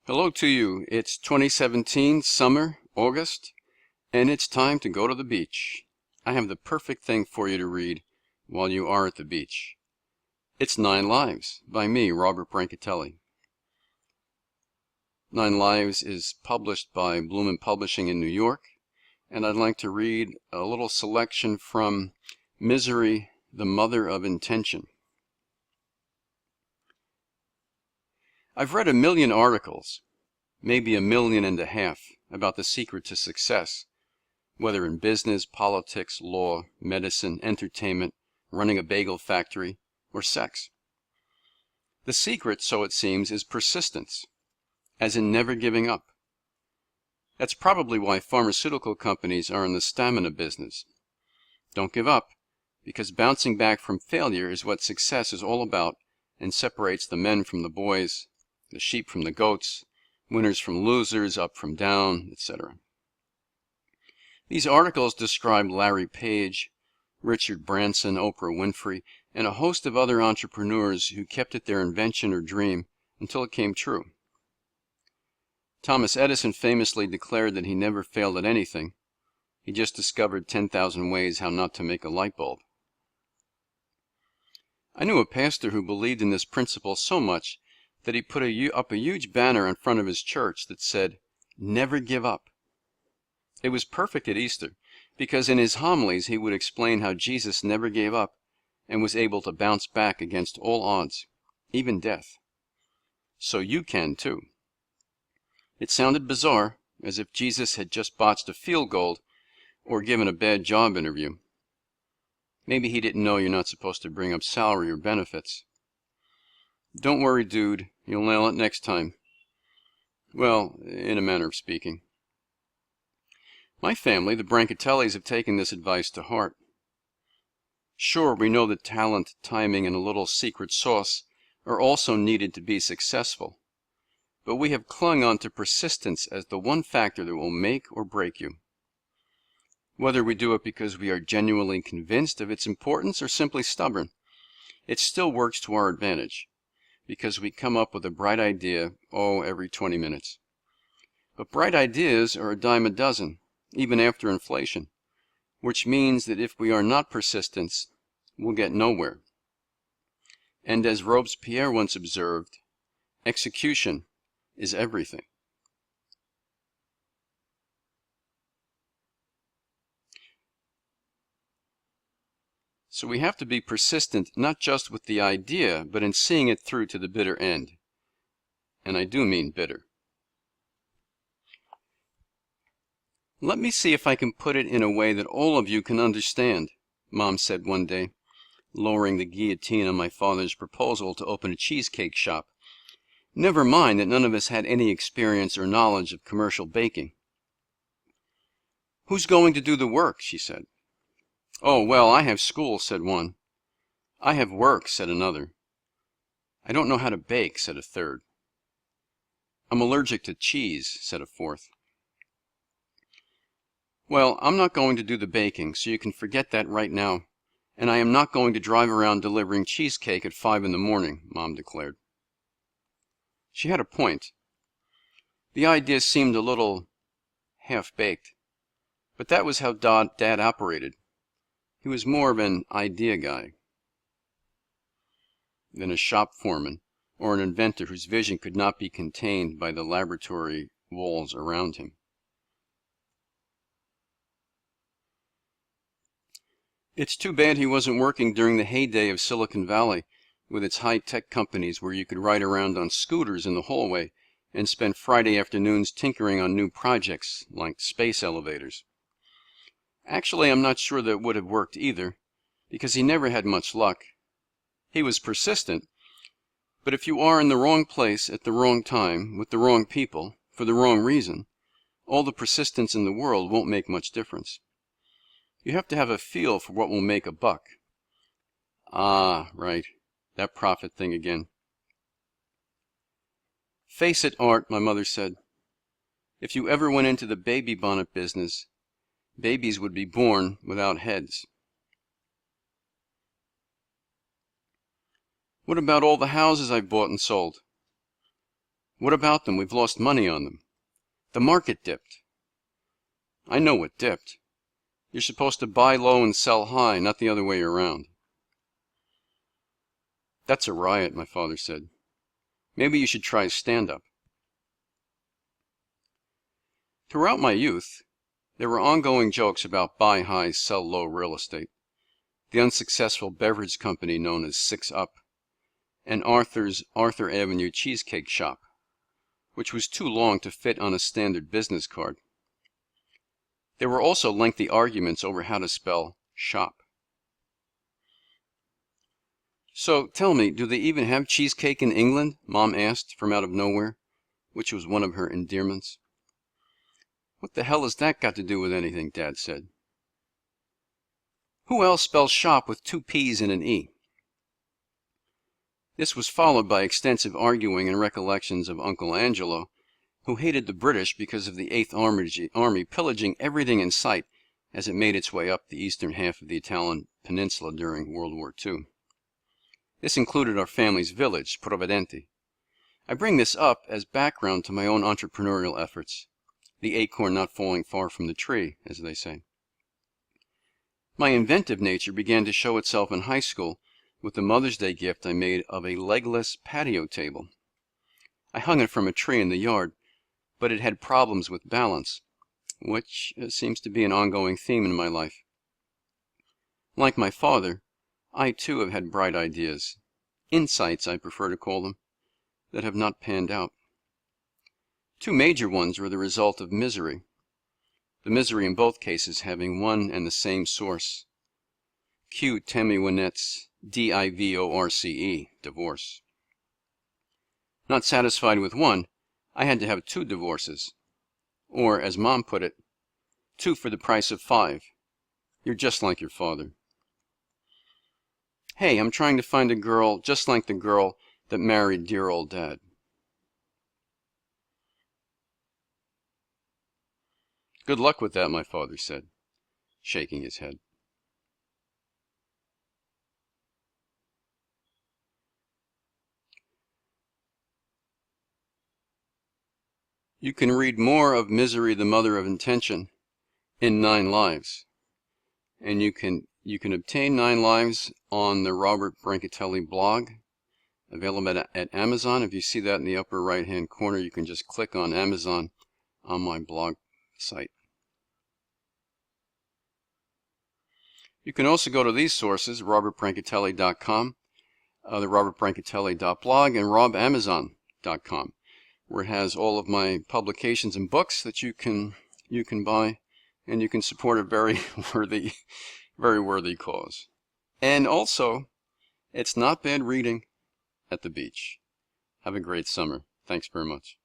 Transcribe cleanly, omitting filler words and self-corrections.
Hello to you. It's 2017, summer, August, and it's time to go to the beach. I have the perfect thing for you to read while you are at the beach. It's 9 Lives by me, Robert Brancatelli. 9 Lives is published by Bloom & Publishing in New York, and I'd like to read a little selection from Misery, the Mother of Intention. I've read 1,000,000 articles, maybe 1.5 million, about the secret to success, whether in business, politics, law, medicine, entertainment, running a bagel factory, or sex. The secret, so it seems, is persistence, as in never giving up. That's probably why pharmaceutical companies are in the stamina business. Don't give up, because bouncing back from failure is what success is all about and separates the men from the boys, the sheep from the goats, winners from losers, up from down, etc. These articles describe Larry Page, Richard Branson, Oprah Winfrey, and a host of other entrepreneurs who kept at their invention or dream until it came true. Thomas Edison famously declared that he never failed at anything. He just discovered 10,000 ways how not to make a light bulb. I knew a pastor who believed in this principle so much that he put up a huge banner in front of his church that said, "Never give up." It was perfect at Easter, because in his homilies he would explain how Jesus never gave up and was able to bounce back against all odds, even death. So you can too. It sounded bizarre, as if Jesus had just botched a field goal or given a bad job interview. Maybe he didn't know you're not supposed to bring up salary or benefits. Don't worry, dude, you'll nail it next time. Well, in a manner of speaking. My family, the Brancatellis, have taken this advice to heart. Sure, we know that talent, timing, and a little secret sauce are also needed to be successful, but we have clung on to persistence as the one factor that will make or break you. Whether we do it because we are genuinely convinced of its importance or simply stubborn, it still works to our advantage, because we come up with a bright idea, every 20 minutes. But bright ideas are a dime a dozen, even after inflation, which means that if we are not persistent, we'll get nowhere. And as Robespierre once observed, execution is everything. So we have to be persistent not just with the idea, but in seeing it through to the bitter end. And I do mean bitter. Let me see if I can put it in a way that all of you can understand, Mom said one day, lowering the guillotine on my father's proposal to open a cheesecake shop. Never mind that none of us had any experience or knowledge of commercial baking. "Who's going to do the work?" she said. "Oh, well, I have school," said one. "I have work," said another. "I don't know how to bake," said a third. "I'm allergic to cheese," said a fourth. "Well, I'm not going to do the baking, so you can forget that right now, and I am not going to drive around delivering cheesecake at 5 in the morning, Mom declared. She had a point. The idea seemed a little half-baked, but that was how Dad operated. He was more of an idea guy than a shop foreman or an inventor whose vision could not be contained by the laboratory walls around him. It's too bad he wasn't working during the heyday of Silicon Valley with its high-tech companies where you could ride around on scooters in the hallway and spend Friday afternoons tinkering on new projects like space elevators. Actually, I'm not sure that would have worked either, because he never had much luck. He was persistent, but if you are in the wrong place at the wrong time with the wrong people for the wrong reason, all the persistence in the world won't make much difference. You have to have a feel for what will make a buck. Ah, right, that profit thing again. "Face it, Art," my mother said. "If you ever went into the baby bonnet business, babies would be born without heads." "What about all the houses I've bought and sold?" What about them? We've lost money on them. The market dipped. I know what dipped. You're supposed to buy low and sell high, not the other way around. That's a riot, my father said. Maybe you should try stand-up. Throughout my youth, there were ongoing jokes about buy high, sell low real estate, the unsuccessful beverage company known as 6 Up, and Arthur's Arthur Avenue Cheesecake Shop, which was too long to fit on a standard business card. There were also lengthy arguments over how to spell shop. So tell me, do they even have cheesecake in England? Mom asked from out of nowhere, which was one of her endearments. What the hell has that got to do with anything? Dad said. Who else spells shop with 2 P's and an E? This was followed by extensive arguing and recollections of Uncle Angelo, who hated the British because of the 8th Army pillaging everything in sight as it made its way up the eastern half of the Italian peninsula during World War II. This included our family's village, Providenti. I bring this up as background to my own entrepreneurial efforts, the acorn not falling far from the tree, as they say. My inventive nature began to show itself in high school with the Mother's Day gift I made of a legless patio table. I hung it from a tree in the yard, but it had problems with balance, which seems to be an ongoing theme in my life. Like my father, I too have had bright ideas, insights I prefer to call them, that have not panned out. 2 major ones were the result of misery, the misery in both cases having one and the same source. Cue Tammy Wynette's DIVORCE, divorce. Not satisfied with one, I had to have 2 divorces. Or, as Mom put it, 2 for the price of 5. You're just like your father. Hey, I'm trying to find a girl just like the girl that married dear old Dad. Good luck with that, my father said, shaking his head. You can read more of Misery, the Mother of Intention in 9 Lives. And you can obtain 9 Lives on the Robert Brancatelli blog, available at Amazon. If you see that in the upper right-hand corner, you can just click on Amazon on my blog site. You can also go to these sources, robertbrancatelli.com, the robertbrancatelli.blog, and robamazon.com, where it has all of my publications and books that you can buy, and you can support a very worthy cause. And also, it's not bad reading at the beach. Have a great summer. Thanks very much.